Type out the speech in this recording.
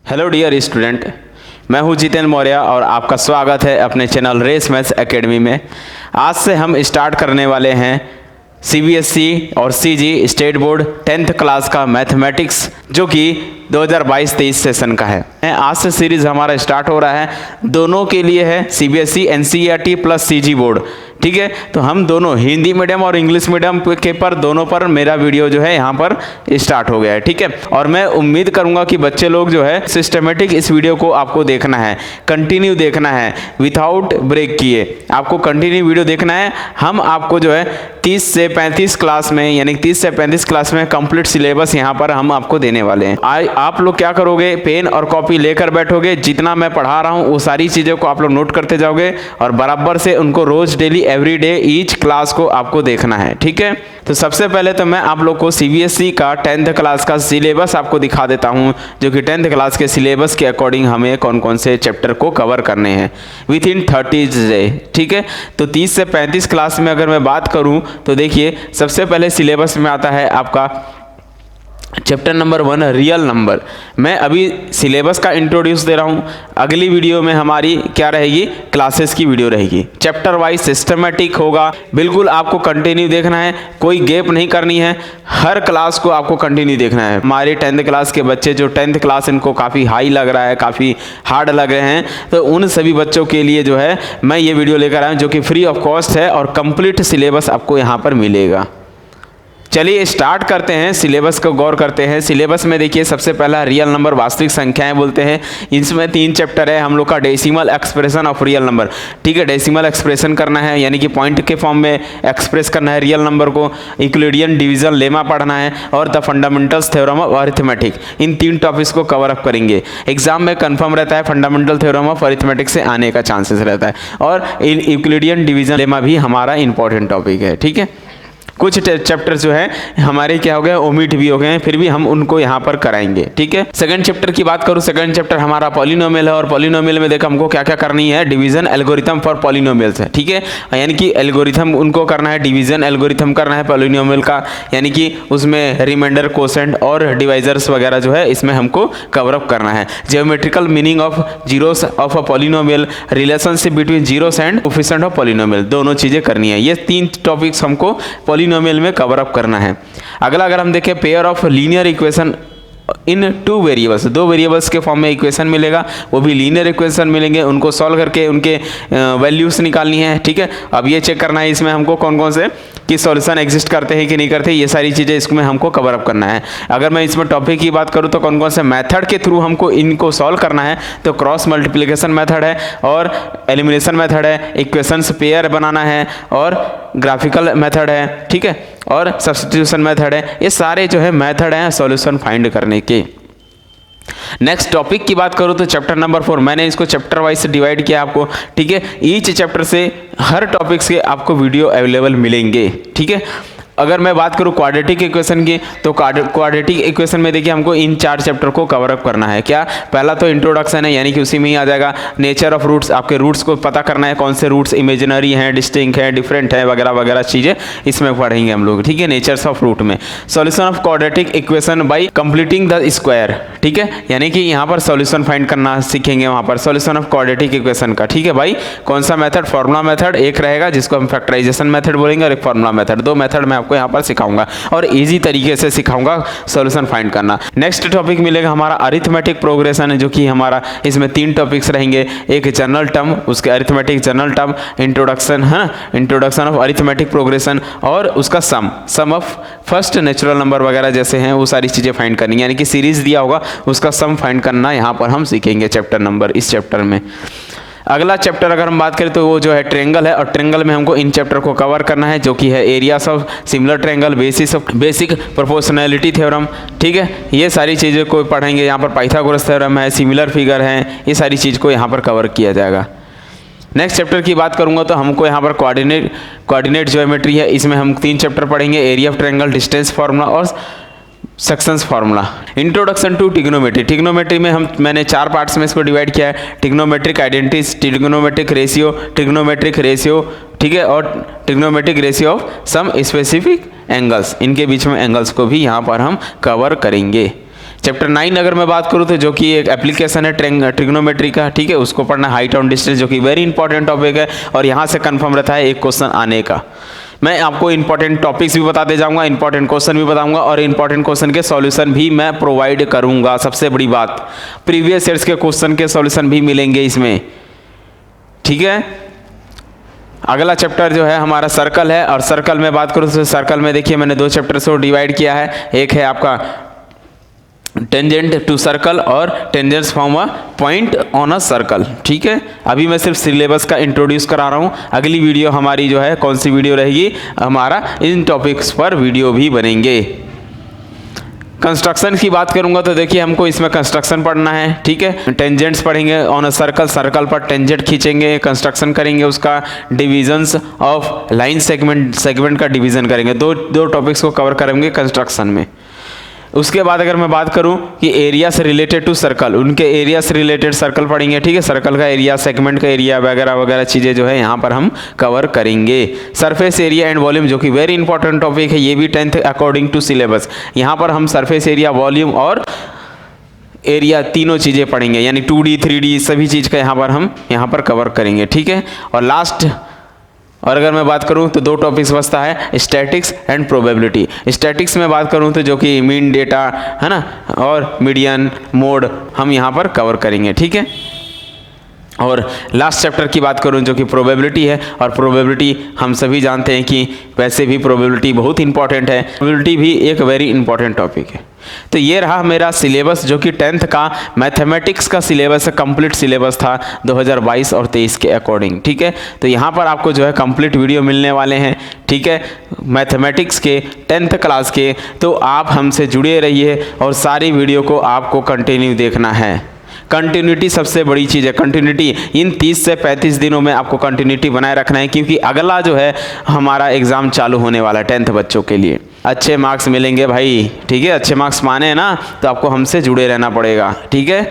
Hello dear student, मैं हूं जितेंद्र मौर्य और आपका स्वागत है अपने चैनल रेस मैथ्स एकेडमी में। आज से हम स्टार्ट करने वाले हैं सीबीएसई और CG state board 10th class का मैथमेटिक्स, जो कि 2022-23 सेशन का है। आज से सीरीज हमारा स्टार्ट हो रहा है, दोनों के लिए है CBSE NCERT plus CG board. ठीक है, तो हम दोनों हिंदी मीडियम और इंग्लिश मीडियम के पर दोनों पर मेरा वीडियो जो है यहाँ पर स्टार्ट हो गया है। ठीक है, और मैं उम्मीद करूँगा कि बच्चे लोग जो है सिस्टमेटिक इस वीडियो को आपको देखना है, कंटिन्यू देखना है, विथआउट ब्रेक किए आपको कंटिन्यू वीडियो देखना है। हम आपको जो है 30 से 35 क्लास में, यानी 30 से 35 क्लास में कंप्लीट सिलेबस यहाँ पर हम आपको देने वाले हैं। आप लोग क्या करोगे, पेन और कॉपी लेकर बैठोगे, जितना मैं पढ़ा रहा हूँ वो सारी चीज़ों को आप लोग नोट करते जाओगे और बराबर से उनको रोज daily every day each class को आपको देखना है। ठीक है, तो सबसे पहले तो मैं आप लोग को सीबीएसई का 10th क्लास का सिलेबस आपको दिखा देता हूं, जो कि 10th क्लास के सिलेबस के अकॉर्डिंग हमें कौन कौन से चैप्टर को कवर करने हैं विथ इन 30 डे। ठीक है, तो 30 से 35 क्लास में अगर मैं बात करूं तो देखिए, सबसे पहले सिलेबस में आता है आपका चैप्टर नंबर 1 रियल नंबर। मैं अभी सिलेबस का इंट्रोड्यूस दे रहा हूँ, अगली वीडियो में हमारी क्या रहेगी, क्लासेस की वीडियो रहेगी। चैप्टर वाइज सिस्टमेटिक होगा, बिल्कुल आपको कंटिन्यू देखना है, कोई गैप नहीं करनी है, हर क्लास को आपको कंटिन्यू देखना है। हमारे 10th क्लास के बच्चे जो 10th क्लास इनको काफ़ी हाई लग रहा है, काफ़ी हार्ड लग रहे हैं, तो उन सभी बच्चों के लिए जो है मैं ये वीडियो लेकर आया हूँ, जो कि फ्री ऑफ कॉस्ट है और कंप्लीट सिलेबस आपको यहाँ पर मिलेगा। चलिए स्टार्ट करते हैं, सिलेबस को गौर करते हैं। सिलेबस में देखिए, सबसे पहला रियल नंबर, वास्तविक संख्याएं बोलते हैं। इसमें 3 चैप्टर है हम लोग का, decimal expression of real number. ठीक है, डेसिमल एक्सप्रेशन करना है, यानी कि पॉइंट के फॉर्म में एक्सप्रेस करना है रियल नंबर को, यूक्लिडियन डिवीजन लेमा पढ़ना है और the fundamentals theorem of arithmetic. In 3 topics को कवर अप करेंगे। एग्जाम में कन्फर्म रहता है, फंडामेंटल थ्योरम ऑफ अरिथमेटिक से आने का चांसेस रहता है, और यूक्लिडियन डिवीजन लेमा भी हमारा इंपॉर्टेंट टॉपिक है। ठीक है, कुछ चैप्टर जो है हमारे क्या हो गए, ओमिट भी हो गए हैं, फिर भी हम उनको यहाँ पर कराएंगे। ठीक है, सेकंड चैप्टर की बात करूँ, सेकंड चैप्टर हमारा पॉलिनोमियल है, और पॉलिनोमियल में देखो हमको क्या क्या करनी है, डिवीजन एल्गोरिथम फॉर पॉलिनोमियल्स है। ठीक है, यानी कि एल्गोरिथम उनको करना है, डिवीजन एल्गोरिथम करना है पॉलिनोमियल का, यानी कि उसमें रिमाइंडर, कोसेंट और डिवाइजर्स वगैरह जो है इसमें हमको कवर अप करना है। Geometrical meaning of zeros of a polynomial, relationship between zeros and coefficient of polynomial, दोनों चीज़ें करनी है। ये 3 टॉपिक्स हमको पॉलिनोमियल में कवर अप करना है। अगला अगर हम देखें, pair of linear equation in 2 variables, 2 variables के फॉर्म में इक्वेशन मिलेगा, वो भी लीनियर इक्वेशन मिलेंगे, उनको सॉल्व करके उनके वैल्यूज निकालनी है। ठीक है, अब ये चेक करना है इसमें हमको कौन कौन से कि सॉल्यूशन एग्जिस्ट करते हैं कि नहीं करते, ये सारी चीज़ें इसमें हमको कवर अप करना है। अगर मैं इसमें टॉपिक की बात करूँ तो कौन कौन से मेथड के थ्रू हमको इनको सॉल्व करना है, तो क्रॉस मल्टीप्लिकेशन मेथड है और एलिमिनेशन मेथड है, इक्वेशंस पेयर बनाना है और ग्राफिकल मेथड है। ठीक है, और सब्स्टिट्यूशन मेथड है। ये सारे जो है मेथड हैं सॉल्यूशन फाइंड करने के। नेक्स्ट टॉपिक की बात करूँ तो चैप्टर नंबर 4, मैंने इसको चैप्टर वाइज से डिवाइड किया आपको। ठीक है, ईच चैप्टर से हर टॉपिक्स के आपको वीडियो अवेलेबल मिलेंगे। ठीक है, अगर मैं बात करूँ क्वाड्रेटिक इक्वेशन की, तो क्वाड्रेटिक इक्वेशन में देखिए हमको इन 4 चैप्टर को कवर अप करना है। क्या, पहला तो इंट्रोडक्शन है, यानी कि उसी में ही आ जाएगा नेचर ऑफ रूट्स, आपके रूट्स को पता करना है, कौन से रूट्स इमेजिनरी हैं, डिस्टिंक्ट हैं, डिफरेंट है, वगैरह वगैरह चीज़ें इसमें पढ़ेंगे हम लोग। ठीक है, नेचर्स ऑफ रूट में solution of quadratic equation by completing the square. ठीक है, यानी कि यहाँ पर सॉल्यूशन फाइंड करना सीखेंगे, वहाँ पर सॉल्यूशन ऑफ क्वाड्रेटिक इक्वेशन का। ठीक है भाई, कौन सा मेथड, फॉर्मूला मेथड एक रहेगा जिसको हम फैक्टराइजेशन मेथड बोलेंगे, और एक फॉर्मूला मेथड, 2 मेथड मैं आपको यहाँ पर सिखाऊंगा और इजी तरीके से सिखाऊंगा सॉल्यूशन फाइंड करना। नेक्स्ट टॉपिक मिलेगा हमारा अरिथमेटिक प्रोग्रेशन, जो कि हमारा इसमें 3 टॉपिक्स रहेंगे, एक जनरल टर्म, उसके अरिथमेटिक जनरल टर्म, इंट्रोडक्शन है, इंट्रोडक्शन ऑफ अरिथमेटिक प्रोग्रेशन, और उसका सम ऑफ फर्स्ट नेचुरल नंबर वगैरह जैसे हैं वो सारी चीज़ें फाइंड करनी, यानी कि सीरीज दिया होगा उसका सम फाइंड करना यहाँ पर हम सीखेंगे चैप्टर नंबर, इस चैप्टर में। अगला चैप्टर अगर हम बात करें तो वो जो है ट्रायंगल है, और ट्रायंगल में हमको इन चैप्टर को कवर करना है, जो कि है areas of similar triangle, basic proportionality theorem. ठीक है, ये सारी चीज़ें को पढ़ेंगे। यहाँ पर पाइथागोरस थ्योरम है, सिमिलर फिगर है, ये सारी चीज़ को यहाँ पर कवर किया जाएगा। नेक्स्ट चैप्टर की बात करूँगा तो हमको यहाँ पर कोऑर्डिनेट ज्योमेट्री है, इसमें हम 3 चैप्टर पढ़ेंगे, area of triangle, distance formula और sections formula. Introduction to trigonometry, trigonometry में मैंने 4 पार्ट्स में इसको डिवाइड किया है, ट्रिग्नोमेट्रिक आइडेंटिटीज, ट्रिग्नोमेट्रिक रेशियो, ठीक है, और trigonometric ratio of some specific angles, इनके बीच में एंगल्स को भी यहाँ पर हम कवर करेंगे। चैप्टर 9 अगर मैं बात करूँ तो जो कि एक एप्लीकेशन है ट्रिग्नोमेट्री का, ठीक है, उसको पढ़ना, हाइट ऑन डिस्टेंस, जो कि वेरी इंपॉर्टेंट टॉपिक है और यहाँ से कंफर्म रहता है एक क्वेश्चन आने का। मैं आपको इंपॉर्टेंट टॉपिक्स भी बताते जाऊंगा, इंपॉर्टेंट क्वेश्चन भी बताऊंगा और इंपॉर्टेंट क्वेश्चन के सॉल्यूशन भी मैं प्रोवाइड करूंगा। सबसे बड़ी बात, प्रीवियस ईयर्स के क्वेश्चन के सॉल्यूशन भी मिलेंगे इसमें, ठीक है। अगला चैप्टर जो है हमारा सर्कल है, और सर्कल में बात करूँ तो सर्कल में देखिए मैंने 2 चैप्टर से डिवाइड किया है। एक है आपका टेंजेंट टू सर्कल और tangents from a point on a circle, ठीक है। अभी मैं सिर्फ सिलेबस का इंट्रोड्यूस करा रहा हूँ। अगली वीडियो हमारी जो है कौन सी वीडियो रहेगी, हमारा इन टॉपिक्स पर वीडियो भी बनेंगे। कंस्ट्रक्शन की बात करूंगा तो देखिए हमको इसमें कंस्ट्रक्शन पढ़ना है, ठीक है। टेंजेंट्स पढ़ेंगे ऑन अ सर्कल, सर्कल पर टेंजेंट खींचेंगे, कंस्ट्रक्शन करेंगे, उसका डिविजन्स ऑफ लाइन सेगमेंट का डिवीजन करेंगे। दो टॉपिक्स को कवर करेंगे कंस्ट्रक्शन में। उसके बाद अगर मैं बात करूं कि एरिया से रिलेटेड टू सर्कल, उनके एरिया से रिलेटेड सर्कल पढ़ेंगे, ठीक है। सर्कल का एरिया, सेगमेंट का एरिया वगैरह वगैरह चीज़ें जो है यहाँ पर हम कवर करेंगे। सरफेस एरिया एंड वॉल्यूम, जो कि वेरी इंपॉर्टेंट टॉपिक है, ये भी 10th अकॉर्डिंग टू सिलेबस। यहाँ पर हम सरफेस एरिया, वॉल्यूम और एरिया तीनों चीज़ें पढ़ेंगे, यानी 2D 3D सभी चीज़ का यहाँ पर कवर करेंगे, ठीक है। और लास्ट, और अगर मैं बात करूं तो 2 टॉपिक्स बचता है, स्टैटिक्स एंड प्रोबेबिलिटी। स्टैटिक्स में बात करूं तो जो कि मीन डेटा है ना, और मीडियन मोड हम यहां पर कवर करेंगे, ठीक है। और लास्ट चैप्टर की बात करूं जो कि प्रोबेबिलिटी है, और प्रोबेबिलिटी हम सभी जानते हैं कि वैसे भी प्रोबेबिलिटी बहुत इंपॉर्टेंट है, प्रोबेबिलिटी भी एक वेरी इंपॉर्टेंट टॉपिक है। तो ये रहा मेरा सिलेबस, जो कि 10th का मैथमेटिक्स का सिलेबस, कंप्लीट सिलेबस था 2022 और 23 के अकॉर्डिंग, ठीक है। तो यहाँ पर आपको जो है कंप्लीट वीडियो मिलने वाले हैं, ठीक है, मैथमेटिक्स के 10th क्लास के। तो आप हमसे जुड़े रहिए और सारी वीडियो को आपको कंटिन्यू देखना है। कंटिन्यूटी सबसे बड़ी चीज़ है। कंटिन्यूटी इन 30 से 35 दिनों में आपको कंटिन्यूटी बनाए रखना है, क्योंकि अगला जो है हमारा एग्ज़ाम चालू होने वाला है 10th बच्चों के लिए। अच्छे मार्क्स मिलेंगे भाई, ठीक है। अच्छे मार्क्स माने ना तो आपको हमसे जुड़े रहना पड़ेगा, ठीक है।